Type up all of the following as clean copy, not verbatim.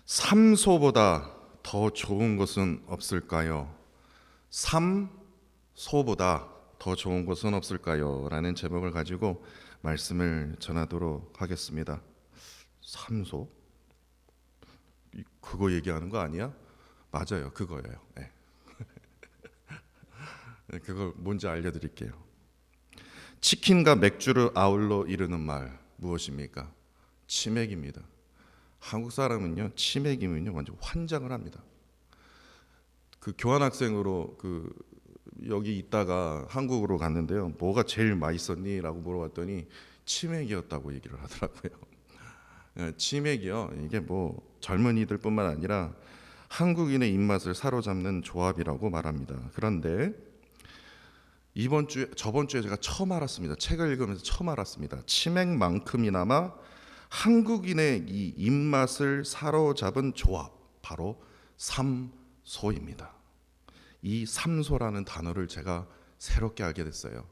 삼소보다 더 좋은 것은 없을까요? 삼소보다 더 좋은 것은 없을까요? 라는 제목을 가지고 말씀을 전하도록 하겠습니다. 삼소? 그거 얘기하는 거 아니야? 맞아요, 그거예요. 네. 그걸 뭔지 알려드릴게요. 치킨과 맥주를 아울러 이르는 말 무엇입니까? 치맥입니다. 한국 사람은요, 치맥이면요 완전 환장을 합니다. 그 교환학생으로 여기 있다가 한국으로 갔는데요. 뭐가 제일 맛있었니?라고 물어봤더니 치맥이었다고 얘기를 하더라고요. 치맥이요. 이게 뭐 젊은이들뿐만 아니라 한국인의 입맛을 사로잡는 조합이라고 말합니다. 그런데 저번 주에 제가 처음 알았습니다. 책을 읽으면서 처음 알았습니다. 치맥만큼이나마 한국인의 이 입맛을 사로잡은 조합, 바로 삼소입니다. 이 삼소라는 단어를 제가 새롭게 알게 됐어요.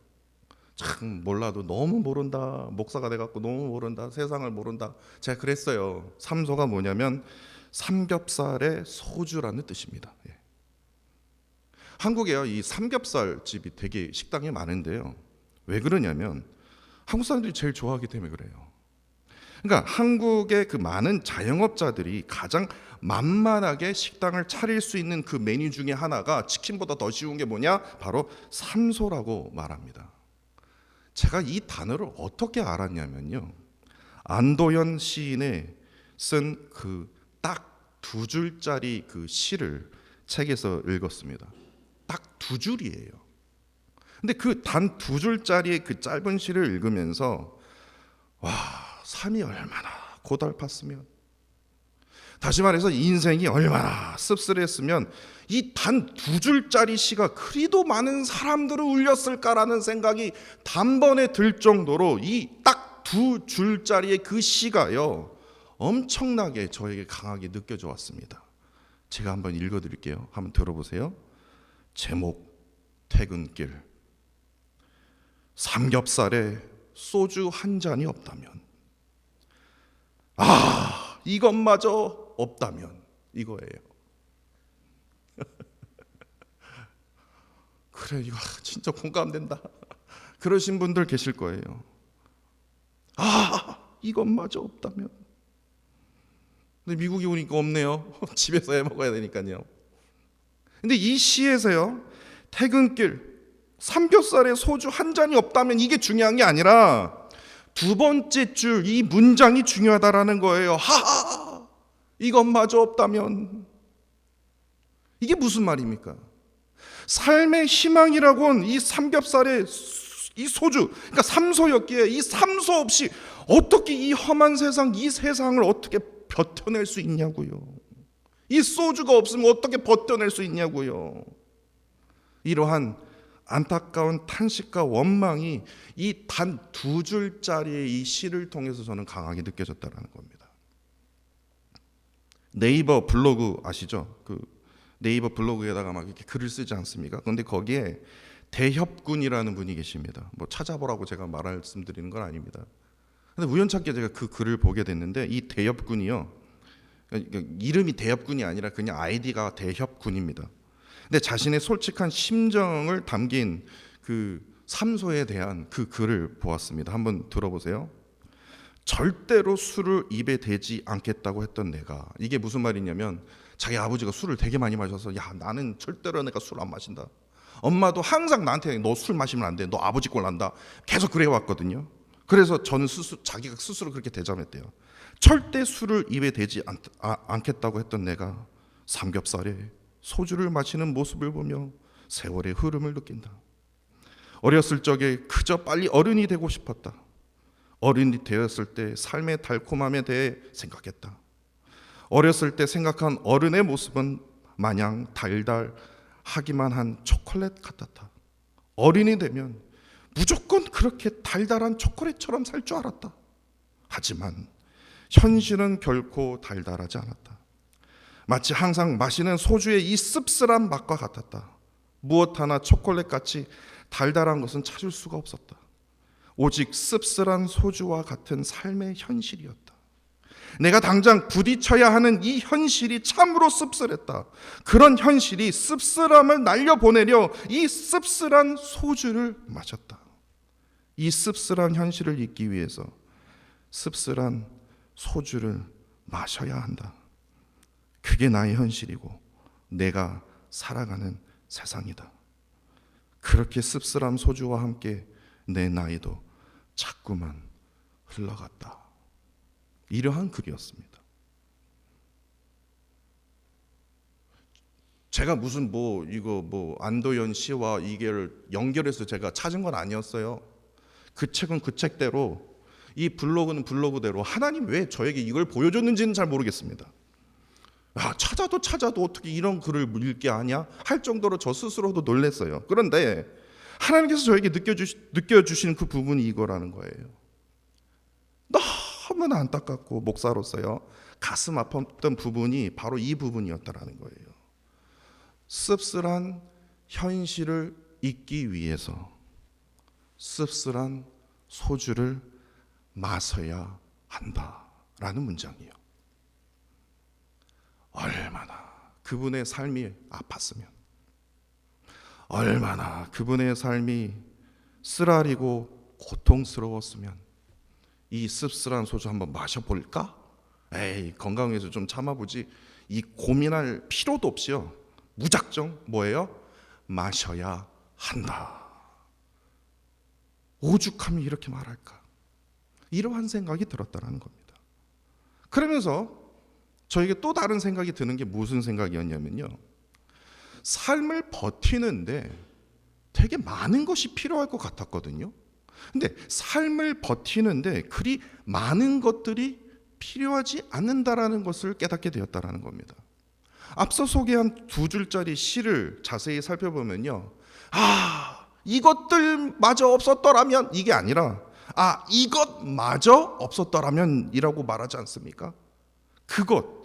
참 몰라도 너무 모른다. 목사가 돼갖고 너무 모른다. 세상을 모른다. 제가 그랬어요. 삼소가 뭐냐면 삼겹살의 소주라는 뜻입니다. 예. 한국에요, 이 삼겹살 집이 되게 식당이 많은데요. 왜 그러냐면 한국 사람들이 제일 좋아하기 때문에 그래요. 그러니까 한국의 그 많은 자영업자들이 가장 만만하게 식당을 차릴 수 있는 그 메뉴 중에 하나가 치킨보다 더 쉬운 게 뭐냐? 바로 삼소라고 말합니다. 제가 이 단어를 어떻게 알았냐면요. 안도현 시인의 쓴 그 딱 두 줄짜리 그 시를 책에서 읽었습니다. 딱 두 줄이에요. 근데 그 단 두 줄짜리의 그 짧은 시를 읽으면서 와, 삶이 얼마나 고달팠으면, 다시 말해서 인생이 얼마나 씁쓸했으면 이 단 두 줄짜리 시가 그리도 많은 사람들을 울렸을까라는 생각이 단번에 들 정도로 이 딱 두 줄짜리의 그 시가요 엄청나게 저에게 강하게 느껴져 왔습니다. 제가 한번 읽어드릴게요. 한번 들어보세요. 제목, 퇴근길. 삼겹살에 소주 한 잔이 없다면, 이것마저 없다면, 이거예요. 그래, 이거 진짜 공감된다. 그러신 분들 계실 거예요. 이것마저 없다면. 근데 미국에 오니까 없네요. 집에서 해 먹어야 되니까요. 근데 이 시에서요, 퇴근길, 삼겹살에 소주 한 잔이 없다면 이게 중요한 게 아니라 두 번째 줄 이 문장이 중요하다라는 거예요. 이것마저 없다면. 이게 무슨 말입니까? 삶의 희망이라고는 이 삼겹살에 이 소주, 그러니까 삼소였기에 이 삼소 없이 어떻게 이 험한 세상, 이 세상을 어떻게 버텨낼 수 있냐고요. 이 소주가 없으면 어떻게 버텨낼 수 있냐고요. 이러한 안타까운 탄식과 원망이 이 단 두 줄짜리의 이 시를 통해서 저는 강하게 느껴졌다는 겁니다. 네이버 블로그 아시죠? 그 네이버 블로그에다가 막 이렇게 글을 쓰지 않습니까? 그런데 거기에 대협군이라는 분이 계십니다. 뭐 찾아보라고 제가 말씀드리는 건 아닙니다. 근데 우연찮게 제가 그 글을 보게 됐는데 이 대협군이요, 이름이 대협군이 아니라 그냥 아이디가 대협군입니다. 근데 자신의 솔직한 심정을 담긴 그 삼소에 대한 그 글을 보았습니다. 한번 들어보세요. 절대로 술을 입에 대지 않겠다고 했던 내가, 이게 무슨 말이냐면 자기 아버지가 술을 되게 많이 마셔서 야, 나는 절대로 내가 술 안 마신다. 엄마도 항상 나한테 너 술 마시면 안 돼, 너 아버지 꼴 난다, 계속 그래 왔거든요. 그래서 저는 자기가 스스로 그렇게 대접했대요. 절대 술을 입에 대지 않겠다고 했던 내가 삼겹살에 소주를 마시는 모습을 보며 세월의 흐름을 느낀다. 어렸을 적에 그저 빨리 어른이 되고 싶었다. 어른이 되었을 때 삶의 달콤함에 대해 생각했다. 어렸을 때 생각한 어른의 모습은 마냥 달달하기만 한 초콜릿 같았다. 어른이 되면 무조건 그렇게 달달한 초콜릿처럼 살 줄 알았다. 하지만 현실은 결코 달달하지 않았다. 마치 항상 마시는 소주의 이 씁쓸한 맛과 같았다. 무엇 하나 초콜릿같이 달달한 것은 찾을 수가 없었다. 오직 씁쓸한 소주와 같은 삶의 현실이었다. 내가 당장 부딪혀야 하는 이 현실이 참으로 씁쓸했다. 그런 현실이 씁쓸함을 날려보내려 이 씁쓸한 소주를 마셨다. 이 씁쓸한 현실을 잊기 위해서 씁쓸한 소주를 마셔야 한다. 그게 나의 현실이고 내가 살아가는 세상이다. 그렇게 씁쓸한 소주와 함께 내 나이도 자꾸만 흘러갔다. 이러한 글이었습니다. 제가 무슨 안도연 씨와 이게 연결해서 제가 찾은 건 아니었어요. 그 책은 그 책대로, 이 블로그는 블로그대로 하나님 왜 저에게 이걸 보여줬는지는 잘 모르겠습니다. 찾아도 어떻게 이런 글을 읽게 하냐 할 정도로 저 스스로도 놀랐어요. 그런데 하나님께서 저에게 느껴주신 그 부분이 이거라는 거예요. 너무나 안타깝고 목사로서요 가슴 아팠던 부분이 바로 이 부분이었다라는 거예요. 씁쓸한 현실을 잊기 위해서 씁쓸한 소주를 마셔야 한다라는 문장이에요. 얼마나 그분의 삶이 아팠으면, 얼마나 그분의 삶이 쓰라리고 고통스러웠으면 이 씁쓸한 소주 한번 마셔볼까? 에이, 건강해서 좀 참아보지. 이 고민할 필요도 없이요 무작정 뭐예요? 마셔야 한다. 오죽하면 이렇게 말할까? 이러한 생각이 들었다는 겁니다. 그러면서 저에게 또 다른 생각이 드는 게 무슨 생각이었냐면요, 삶을 버티는데 되게 많은 것이 필요할 것 같았거든요. 근데 삶을 버티는데 그리 많은 것들이 필요하지 않는다라는 것을 깨닫게 되었다라는 겁니다. 앞서 소개한 2줄짜리 시를 자세히 살펴보면요, 이것들마저 없었더라면, 이게 아니라 이것마저 없었더라면 이라고 말하지 않습니까? 그것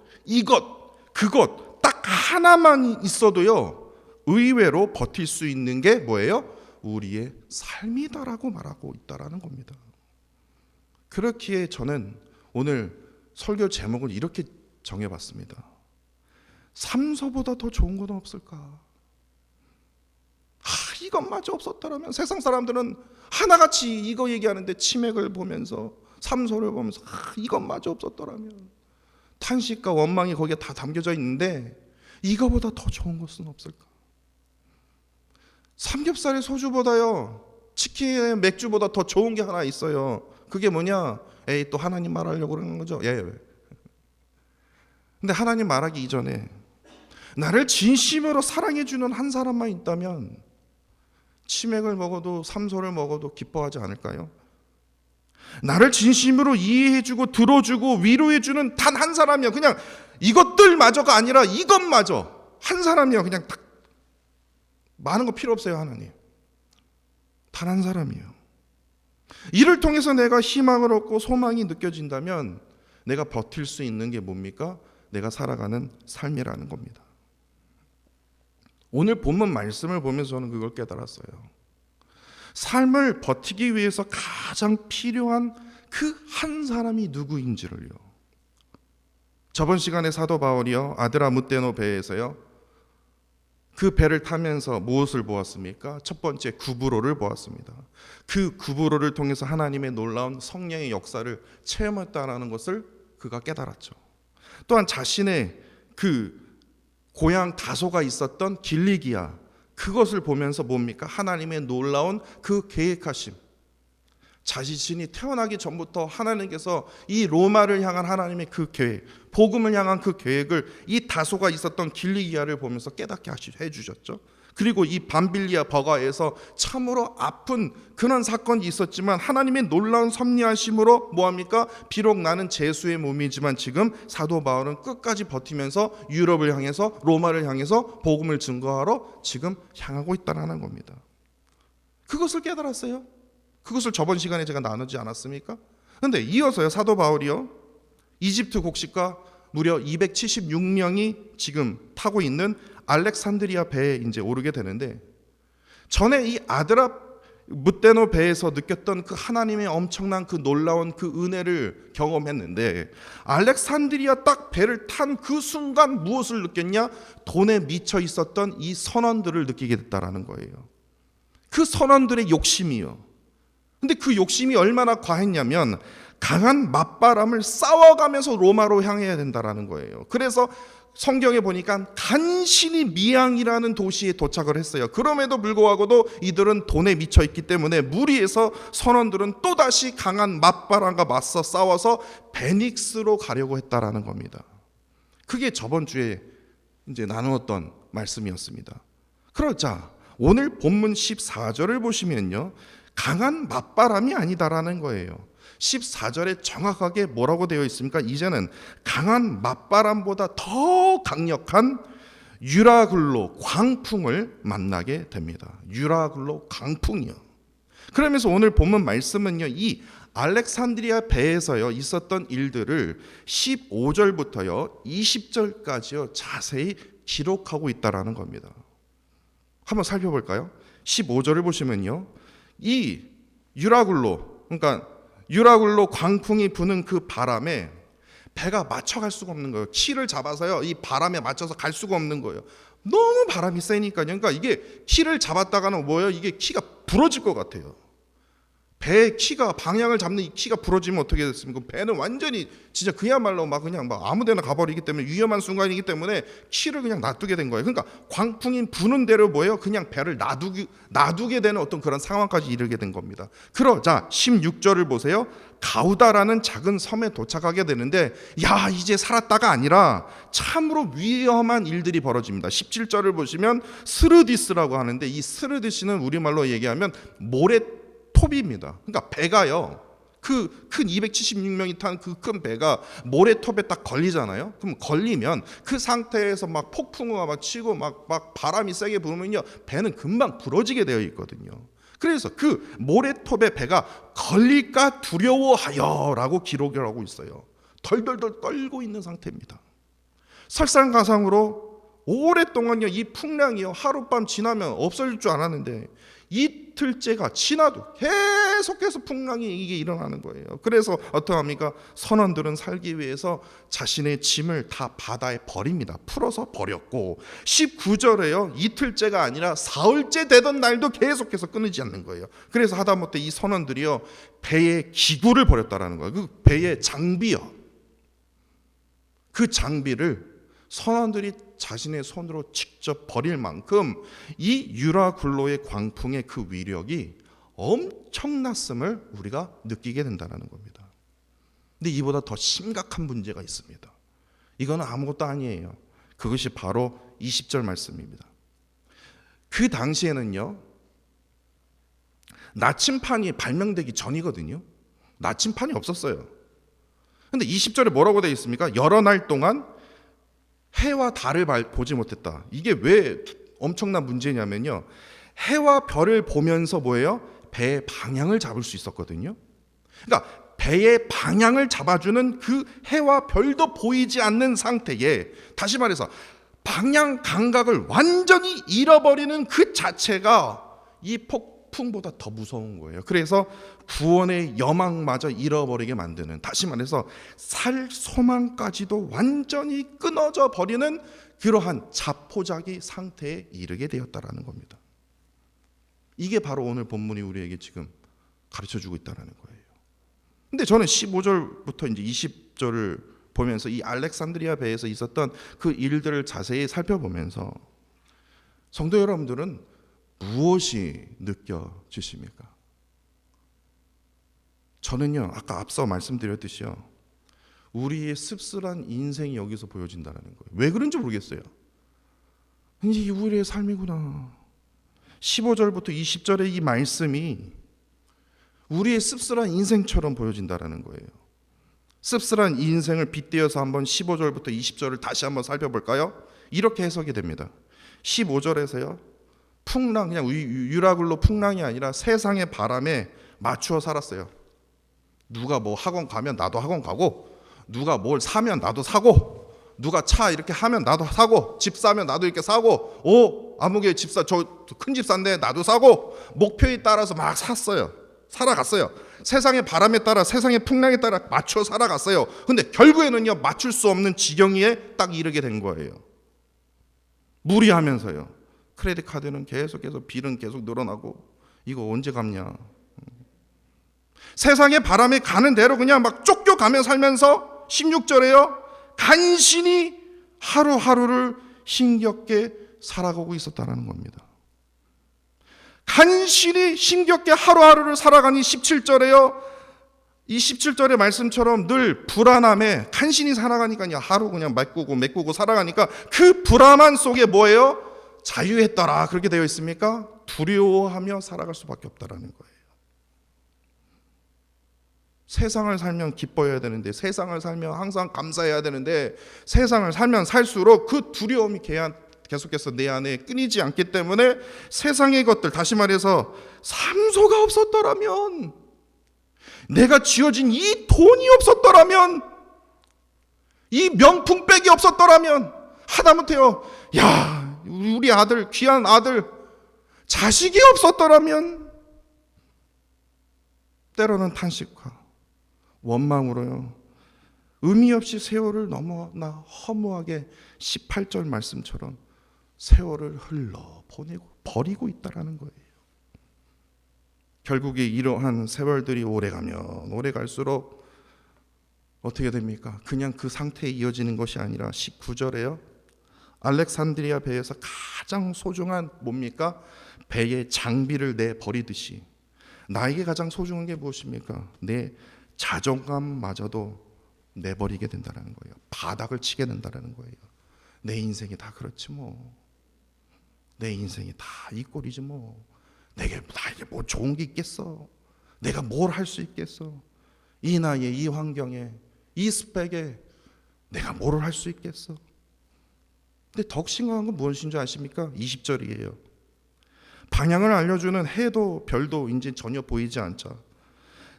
딱 하나만 있어도요 의외로 버틸 수 있는 게 뭐예요? 우리의 삶이다라고 말하고 있다라는 겁니다. 그렇기에 저는 오늘 설교 제목을 이렇게 정해봤습니다. 삼서보다 더 좋은 건 없을까? 이것마저 없었더라면. 세상 사람들은 하나같이 이거 얘기하는데 치맥을 보면서, 삼서를 보면서 이것마저 없었더라면, 탄식과 원망이 거기에 다 담겨져 있는데 이거보다 더 좋은 것은 없을까? 삼겹살의 소주보다요, 치킨의 맥주보다 더 좋은 게 하나 있어요. 그게 뭐냐? 또 하나님 말하려고 그러는 거죠. 근데 하나님 말하기 이전에 나를 진심으로 사랑해주는 한 사람만 있다면 치맥을 먹어도 삼소를 먹어도 기뻐하지 않을까요? 나를 진심으로 이해해주고 들어주고 위로해주는 단 한 사람이요, 그냥 이것들마저가 아니라 이것마저 한 사람이요, 그냥 딱 많은 거 필요 없어요. 하나님 단 한 사람이에요. 이를 통해서 내가 희망을 얻고 소망이 느껴진다면 내가 버틸 수 있는 게 뭡니까? 내가 살아가는 삶이라는 겁니다. 오늘 본문 말씀을 보면서 저는 그걸 깨달았어요. 삶을 버티기 위해서 가장 필요한 그 한 사람이 누구인지를요. 저번 시간에 사도 바울이요 아드라무떼노 배에서요 그 배를 타면서 무엇을 보았습니까? 첫 번째 구브로를 보았습니다. 그 구브로를 통해서 하나님의 놀라운 성령의 역사를 체험했다는 것을 그가 깨달았죠. 또한 자신의 그 고향 다소가 있었던 길리기아, 그것을 보면서 뭡니까? 하나님의 놀라운 그 계획하심, 자신이 태어나기 전부터 하나님께서 이 로마를 향한 하나님의 그 계획, 복음을 향한 그 계획을 이 다소가 있었던 길리기아를 보면서 깨닫게 해주셨죠. 그리고 이 밤빌리아 버가에서 참으로 아픈 그런 사건이 있었지만 하나님의 놀라운 섭리하심으로 뭐합니까? 비록 나는 죄수의 몸이지만 지금 사도 바울은 끝까지 버티면서 유럽을 향해서, 로마를 향해서 복음을 증거하러 지금 향하고 있다는 겁니다. 그것을 깨달았어요. 그것을 저번 시간에 제가 나누지 않았습니까? 그런데 이어서요 사도 바울이요 이집트 곡식과 무려 276명이 지금 타고 있는 알렉산드리아 배에 이제 오르게 되는데, 전에 이 뭇데노 배에서 느꼈던 그 하나님의 엄청난 그 놀라운 그 은혜를 경험했는데, 알렉산드리아 딱 배를 탄 그 순간 무엇을 느꼈냐? 돈에 미쳐 있었던 이 선원들을 느끼게 됐다라는 거예요. 그 선원들의 욕심이요. 근데 그 욕심이 얼마나 과했냐면 강한 맞바람을 싸워가면서 로마로 향해야 된다라는 거예요. 그래서 성경에 보니까 간신히 미앙이라는 도시에 도착을 했어요. 그럼에도 불구하고도 이들은 돈에 미쳐 있기 때문에 무리해서 선원들은 또다시 강한 맞바람과 맞서 싸워서 베닉스로 가려고 했다라는 겁니다. 그게 저번 주에 이제 나누었던 말씀이었습니다. 그러자 오늘 본문 14절을 보시면요, 강한 맞바람이 아니다라는 거예요. 14절에 정확하게 뭐라고 되어 있습니까? 이제는 강한 맞바람보다 더 강력한 유라굴로 광풍을 만나게 됩니다. 유라굴로 광풍이요. 그러면서 오늘 본문 말씀은요, 이 알렉산드리아 배에서요 있었던 일들을 15절부터요 20절까지요 자세히 기록하고 있다라는 겁니다. 한번 살펴볼까요? 15절을 보시면요, 이 유라굴로, 그러니까 유라굴로 광풍이 부는 그 바람에 배가 맞춰갈 수가 없는 거예요. 키를 잡아서요 이 바람에 맞춰서 갈 수가 없는 거예요. 너무 바람이 세니까요. 그러니까 이게 키를 잡았다가는 뭐예요? 이게 키가 부러질 것 같아요. 배의 키가, 방향을 잡는 이 키가 부러지면 어떻게 됐습니까? 배는 완전히 진짜 그야말로 막 그냥 막 아무데나 가버리기 때문에 위험한 순간이기 때문에 키를 그냥 놔두게 된 거예요. 그러니까 광풍이 부는 대로 뭐예요? 그냥 배를 놔두게 되는 어떤 그런 상황까지 이르게 된 겁니다. 그러자 16절을 보세요. 가우다라는 작은 섬에 도착하게 되는데, 야, 이제 살았다가 아니라 참으로 위험한 일들이 벌어집니다. 17절을 보시면 스르디스라고 하는데, 이 스르디스는 우리말로 얘기하면 모래톱입니다. 그러니까 배가요, 그 큰 276명이 탄 그 큰 배가 모래톱에 딱 걸리잖아요. 그럼 걸리면 그 상태에서 막 폭풍우가 막 치고 막 바람이 세게 불면요, 배는 금방 부러지게 되어 있거든요. 그래서 그 모래톱에 배가 걸릴까 두려워하여라고 기록을 하고 있어요. 덜덜덜 떨고 있는 상태입니다. 설상가상으로 오랫동안요 이 풍랑이요 하룻밤 지나면 없어질 줄 알았는데 이틀째가 지나도 계속해서 풍랑이 이게 일어나는 거예요. 그래서 어떠합니까? 선원들은 살기 위해서 자신의 짐을 다 바다에 버립니다. 풀어서 버렸고, 19절에요 이틀째가 아니라 사흘째 되던 날도 계속해서 끊이지 않는 거예요. 그래서 하다못해 이 선원들이요 배의 기구를 버렸다라는 거예요. 그 배의 장비요, 그 장비를 선원들이 자신의 손으로 직접 버릴 만큼 이 유라굴로의 광풍의 그 위력이 엄청났음을 우리가 느끼게 된다는 겁니다. 근데 이보다 더 심각한 문제가 있습니다. 이거는 아무것도 아니에요. 그것이 바로 20절 말씀입니다. 그 당시에는요 나침판이 발명되기 전이거든요. 나침판이 없었어요. 근데 20절에 뭐라고 되어 있습니까? 여러 날 동안 해와 달을 보지 못했다. 이게 왜 엄청난 문제냐면요, 해와 별을 보면서 뭐예요? 배의 방향을 잡을 수 있었거든요. 그러니까 배의 방향을 잡아주는 그 해와 별도 보이지 않는 상태에, 다시 말해서 방향 감각을 완전히 잃어버리는 그 자체가 이 폭풍보다 더 무서운 거예요. 그래서 구원의 여망마저 잃어버리게 만드는, 다시 말해서 살 소망까지도 완전히 끊어져 버리는 그러한 자포자기 상태에 이르게 되었다라는 겁니다. 이게 바로 오늘 본문이 우리에게 지금 가르쳐주고 있다는 거예요. 근데 저는 15절부터 이제 20절을 보면서 이 알렉산드리아 배에서 있었던 그 일들을 자세히 살펴보면서 성도 여러분들은 무엇이 느껴지십니까? 저는요 아까 앞서 말씀드렸듯이요 우리의 씁쓸한 인생이 여기서 보여진다는 거예요. 왜 그런지 모르겠어요. 이제 우리의 삶이구나. 15절부터 20절의 이 말씀이 우리의 씁쓸한 인생처럼 보여진다는 거예요. 씁쓸한 인생을 빗대어서 한번 15절부터 20절을 다시 한번 살펴볼까요? 이렇게 해석이 됩니다. 15절에서요 풍랑, 그냥 유라굴로 풍랑이 아니라 세상의 바람에 맞추어 살았어요. 누가 뭐 학원 가면 나도 학원 가고, 누가 뭘 사면 나도 사고, 누가 차 이렇게 하면 나도 사고, 집 사면 나도 이렇게 사고, 아무개 집사, 저 큰 집사인데 나도 사고, 목표에 따라서 막 샀어요. 살아갔어요. 세상의 바람에 따라, 세상의 풍랑에 따라 맞춰 살아갔어요. 근데 결국에는요, 맞출 수 없는 지경에 딱 이르게 된 거예요. 무리하면서요. 크레딧 카드는 계속해서 빌은 계속 늘어나고, 이거 언제 갚냐. 세상의 바람에 가는 대로 그냥 막 쫓겨가며 살면서 16절에요, 간신히 하루하루를 힘겹게 살아가고 있었다는 겁니다. 간신히 힘겹게 하루하루를 살아가니 17절에요. 이 17절의 말씀처럼 늘 불안함에 간신히 살아가니까 하루 그냥 메꾸고 살아가니까 그 불안함 속에 뭐예요? 자유했더라. 그렇게 되어 있습니까? 두려워하며 살아갈 수밖에 없다라는 거예요. 세상을 살면 기뻐해야 되는데, 세상을 살면 항상 감사해야 되는데, 세상을 살면 살수록 그 두려움이 계속해서 내 안에 끊이지 않기 때문에 세상의 것들, 다시 말해서 삼소가 없었더라면, 내가 쥐어진 이 돈이 없었더라면, 이 명품백이 없었더라면, 하다못해요, 야, 우리 아들, 귀한 아들, 자식이 없었더라면, 때로는 탄식과 원망으로요, 의미 없이 세월을 너무나 허무하게 18절 말씀처럼 세월을 흘러 보내고 버리고 있다라는 거예요. 결국에 이러한 세월들이 오래가면 오래 갈수록 어떻게 됩니까? 그냥 그 상태에 이어지는 것이 아니라 19절에요. 알렉산드리아 배에서 가장 소중한 뭡니까? 배의 장비를 내버리듯이 나에게 가장 소중한 게 무엇입니까? 내 자존감마저도 내버리게 된다는 거예요. 바닥을 치게 된다는 거예요. 내 인생이 다 그렇지 뭐. 내 인생이 다 이 꼴이지 뭐. 내게 뭐 좋은 게 있겠어. 내가 뭘 할 수 있겠어. 이 나이에, 이 환경에, 이 스펙에 내가 뭘 할 수 있겠어. 근데 더 심각한 건 무엇인 줄 아십니까? 20절이에요. 방향을 알려주는 해도 별도 이제 전혀 보이지 않자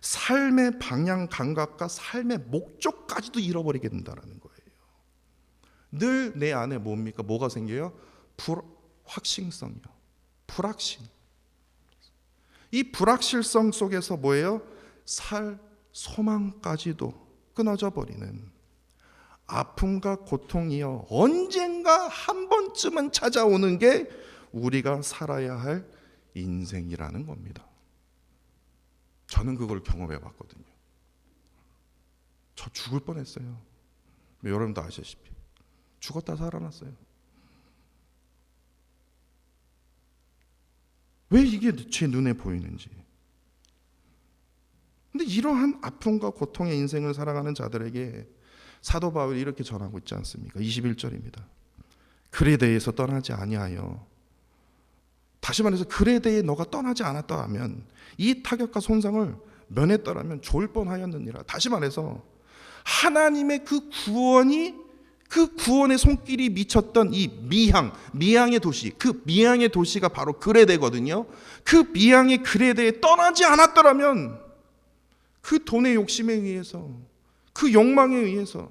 삶의 방향 감각과 삶의 목적까지도 잃어버리게 된다는 거예요. 늘 내 안에 뭡니까? 뭐가 생겨요? 확신성이요. 불확신. 이 불확실성 속에서 뭐예요? 살 소망까지도 끊어져 버리는 아픔과 고통이요, 언젠가 한 번쯤은 찾아오는 게 우리가 살아야 할 인생이라는 겁니다. 저는 그걸 경험해 봤거든요. 저 죽을 뻔했어요. 여러분도 아시다시피 죽었다 살아났어요. 왜 이게 제 눈에 보이는지. 근데 이러한 아픔과 고통의 인생을 살아가는 자들에게 사도 바울이 이렇게 전하고 있지 않습니까? 21절입니다. 그레데에서 떠나지 아니하여, 다시 말해서 그레데에 너가 떠나지 않았더라면, 이 타격과 손상을 면했더라면 좋을 뻔하였느니라. 다시 말해서 하나님의 그 구원이, 그 구원의 손길이 미쳤던 이 미향의 도시, 그 미향의 도시가 바로 그레데거든요. 그 미향의 그레데에 떠나지 않았더라면 그 돈의 욕심에 의해서, 그 욕망에 의해서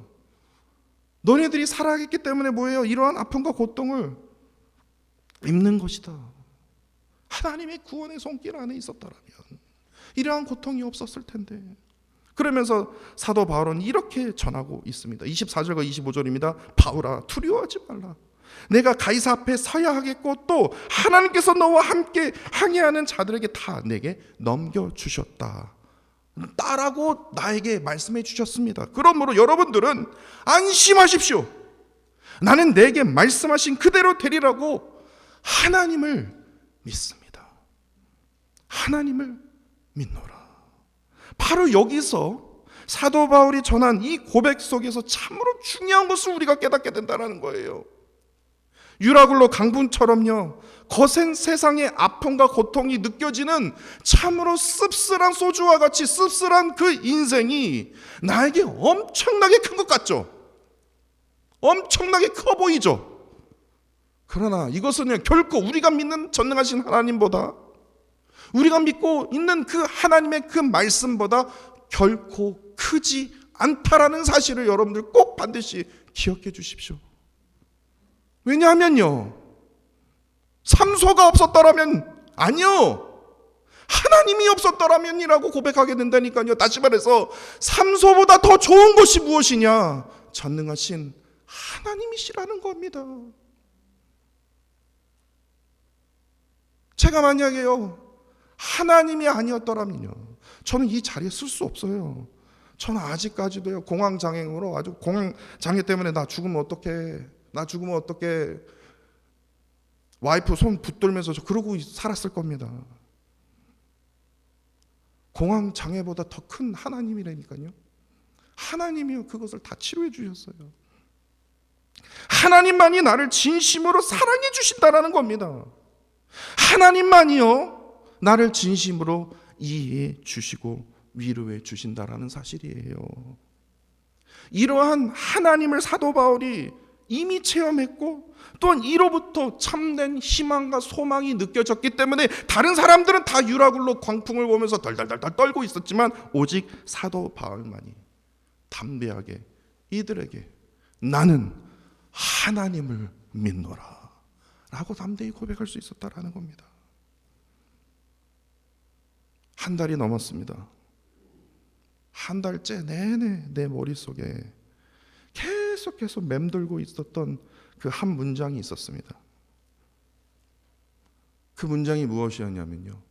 너네들이 살아가기 때문에 뭐예요? 이러한 아픔과 고통을 입는 것이다. 하나님의 구원의 손길 안에 있었더라면 이러한 고통이 없었을 텐데. 그러면서 사도 바울은 이렇게 전하고 있습니다. 24절과 25절입니다. 바울아, 두려워하지 말라. 내가 가이사 앞에 서야 하겠고 또 하나님께서 너와 함께 항해하는 자들에게 다 내게 넘겨주셨다 라고 나에게 말씀해 주셨습니다. 그러므로 여러분들은 안심하십시오. 나는 내게 말씀하신 그대로 되리라고 하나님을 믿습니다. 하나님을 믿노라. 바로 여기서 사도 바울이 전한 이 고백 속에서 참으로 중요한 것을 우리가 깨닫게 된다는 거예요. 유라굴로 강분처럼요, 거센 세상의 아픔과 고통이 느껴지는 참으로 씁쓸한 소주와 같이 씁쓸한 그 인생이 나에게 엄청나게 큰 것 같죠? 엄청나게 커 보이죠? 그러나 이것은 결코 우리가 믿는 전능하신 하나님보다, 우리가 믿고 있는 그 하나님의 그 말씀보다 결코 크지 않다라는 사실을 여러분들 꼭 반드시 기억해 주십시오. 왜냐하면요, 삼소가 없었더라면, 아니요, 하나님이 없었더라면이라고 고백하게 된다니까요. 다시 말해서 삼소보다 더 좋은 것이 무엇이냐? 전능하신 하나님이시라는 겁니다. 제가 만약에요, 하나님이 아니었더라면요, 저는 이 자리에 쓸 수 없어요. 저는 아직까지도요, 공황장애로, 아주 공황장애 때문에 나 죽으면 어떡해, 나 죽으면 어떡해, 와이프 손 붙들면서 저 그러고 살았을 겁니다. 공황장애보다 더 큰 하나님이라니까요. 하나님이요, 그것을 다 치료해 주셨어요. 하나님만이 나를 진심으로 사랑해 주신다라는 겁니다. 하나님만이요, 나를 진심으로 이해해 주시고 위로해 주신다라는 사실이에요. 이러한 하나님을 사도 바울이 이미 체험했고, 또한 이로부터 참된 희망과 소망이 느껴졌기 때문에 다른 사람들은 다 유라굴로 광풍을 보면서 덜덜덜 떨고 있었지만, 오직 사도 바울만이 담대하게 이들에게 나는 하나님을 믿노라 라고 담대히 고백할 수 있었다라는 겁니다. 한 달이 넘었습니다. 한 달째 내내 내 머릿속에 계속해서 맴돌고 있었던 그 한 문장이 있었습니다. 그 문장이 무엇이었냐면요,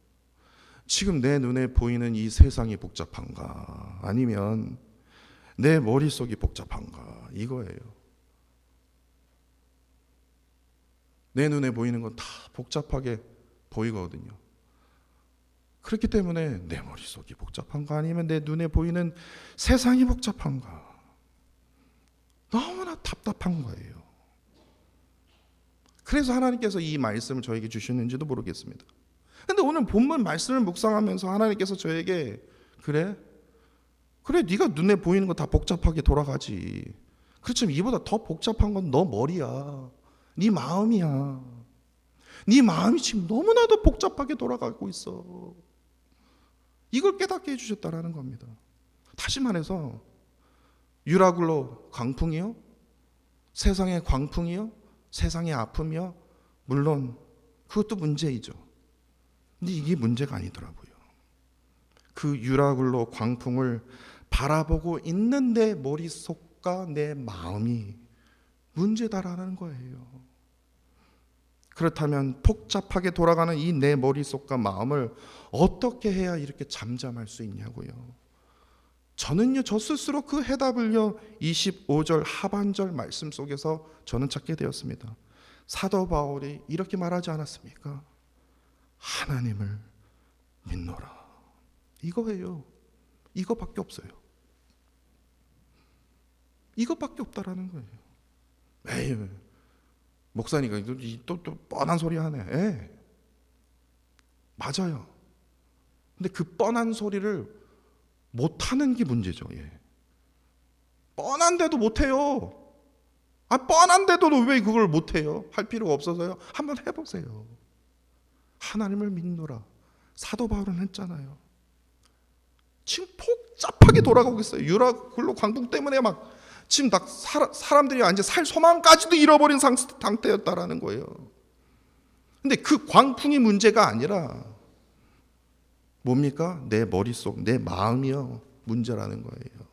지금 내 눈에 보이는 이 세상이 복잡한가, 아니면 내 머릿속이 복잡한가, 이거예요. 내 눈에 보이는 건 다 복잡하게 보이거든요. 그렇기 때문에 내 머릿속이 복잡한가, 아니면 내 눈에 보이는 세상이 복잡한가, 너무나 답답한 거예요. 그래서 하나님께서 이 말씀을 저에게 주셨는지도 모르겠습니다. 그런데 오늘 본문 말씀을 묵상하면서 하나님께서 저에게 그래 네가 눈에 보이는 거 다 복잡하게 돌아가지. 그렇지만 이보다 더 복잡한 건 너 머리야, 네 마음이야. 네 마음이 지금 너무나도 복잡하게 돌아가고 있어. 이걸 깨닫게 해주셨다라는 겁니다. 다시 말해서 유라굴로 광풍이요, 세상의 광풍이요, 세상의 아픔이요, 물론 그것도 문제이죠. 근데 이게 문제가 아니더라고요. 그 유라굴로 광풍을 바라보고 있는 내 머릿속과 내 마음이 문제다라는 거예요. 그렇다면 복잡하게 돌아가는 이 내 머릿속과 마음을 어떻게 해야 이렇게 잠잠할 수 있냐고요. 저는요, 저 스스로 그 해답을요, 25절 하반절 말씀 속에서 저는 찾게 되었습니다. 사도 바울이 이렇게 말하지 않았습니까? 하나님을 믿노라. 이거예요. 이거밖에 없어요. 이거밖에 없다라는 거예요. 에이, 목사니까 또 뻔한 소리 하네. 예, 맞아요. 근데 그 뻔한 소리를 못하는 게 문제죠. 예. 뻔한데도 못해요. 뻔한데도 왜 그걸 못해요? 할 필요가 없어서요. 한번 해보세요. 하나님을 믿노라. 사도 바울은 했잖아요. 지금 복잡하게 돌아가고 있어요. 유라굴로 광풍 때문에 막 지금 사람들이 이제 살 소망까지도 잃어버린 상태였다라는 거예요. 근데 그 광풍이 문제가 아니라 뭡니까? 내 머릿속, 내 마음이요, 문제라는 거예요.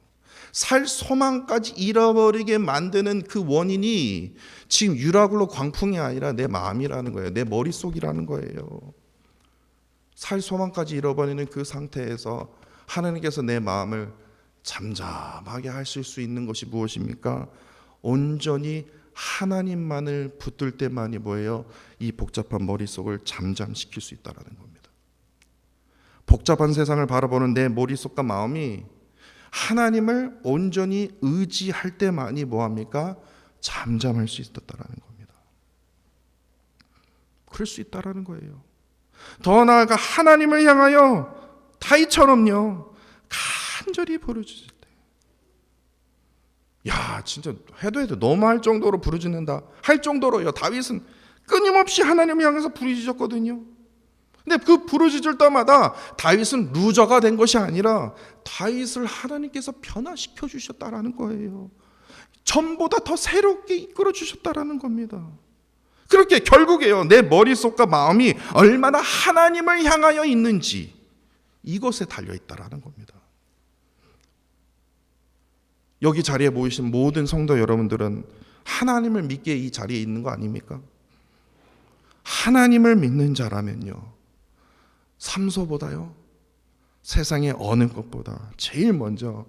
살 소망까지 잃어버리게 만드는 그 원인이 지금 유라굴로 광풍이 아니라 내 마음이라는 거예요. 내 머릿속이라는 거예요. 살 소망까지 잃어버리는 그 상태에서 하나님께서 내 마음을 잠잠하게 하실 수 있는 것이 무엇입니까? 온전히 하나님만을 붙들 때만이 뭐예요? 이 복잡한 머릿속을 잠잠시킬 수 있다는 겁니다. 복잡한 세상을 바라보는 내 머릿속과 마음이 하나님을 온전히 의지할 때만이 뭐합니까? 잠잠할 수 있었다는 겁니다. 그럴 수 있다는 거예요. 더 나아가 하나님을 향하여 다윗처럼요, 간절히 부르짖을 때, 야, 진짜 해도 너무 할 정도로 부르짖는다 할 정도로요, 다윗은 끊임없이 하나님을 향해서 부르짖었거든요. 근데 그 부르짖을 때마다 다윗은 루저가 된 것이 아니라 다윗을 하나님께서 변화시켜 주셨다라는 거예요. 전보다 더 새롭게 이끌어 주셨다라는 겁니다. 그렇게 결국에요, 내 머릿속과 마음이 얼마나 하나님을 향하여 있는지 이것에 달려있다라는 겁니다. 여기 자리에 모이신 모든 성도 여러분들은 하나님을 믿기에 이 자리에 있는 거 아닙니까? 하나님을 믿는 자라면요, 삼소보다요, 세상의 어느 것보다 제일 먼저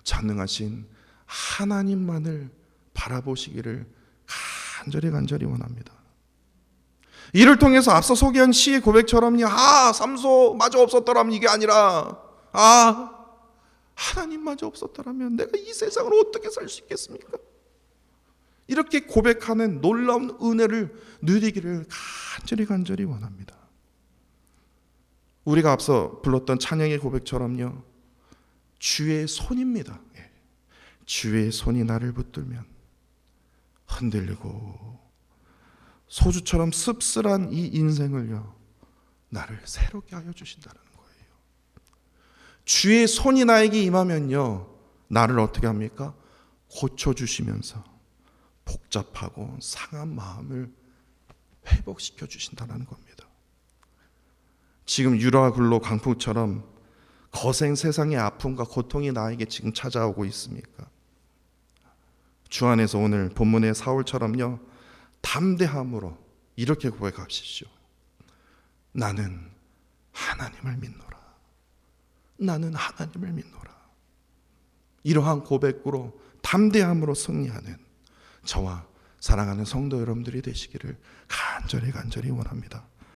전능하신 하나님만을 바라보시기를 간절히 원합니다. 이를 통해서 앞서 소개한 시의 고백처럼요, 삼소마저 없었더라면 이게 아니라, 하나님마저 없었더라면 내가 이 세상을 어떻게 살 수 있겠습니까? 이렇게 고백하는 놀라운 은혜를 누리기를 간절히 원합니다. 우리가 앞서 불렀던 찬양의 고백처럼요, 주의 손입니다. 주의 손이 나를 붙들면 흔들리고 소주처럼 씁쓸한 이 인생을요, 나를 새롭게 하여 주신다는 거예요. 주의 손이 나에게 임하면요, 나를 어떻게 합니까? 고쳐주시면서 복잡하고 상한 마음을 회복시켜 주신다는 겁니다. 지금 유라 굴로 강풍처럼 거센 세상의 아픔과 고통이 나에게 지금 찾아오고 있습니까? 주 안에서 오늘 본문의 사울처럼요, 담대함으로 이렇게 고백하십시오. 나는 하나님을 믿노라. 나는 하나님을 믿노라. 이러한 고백으로 담대함으로 승리하는 저와 사랑하는 성도 여러분들이 되시기를 간절히 원합니다.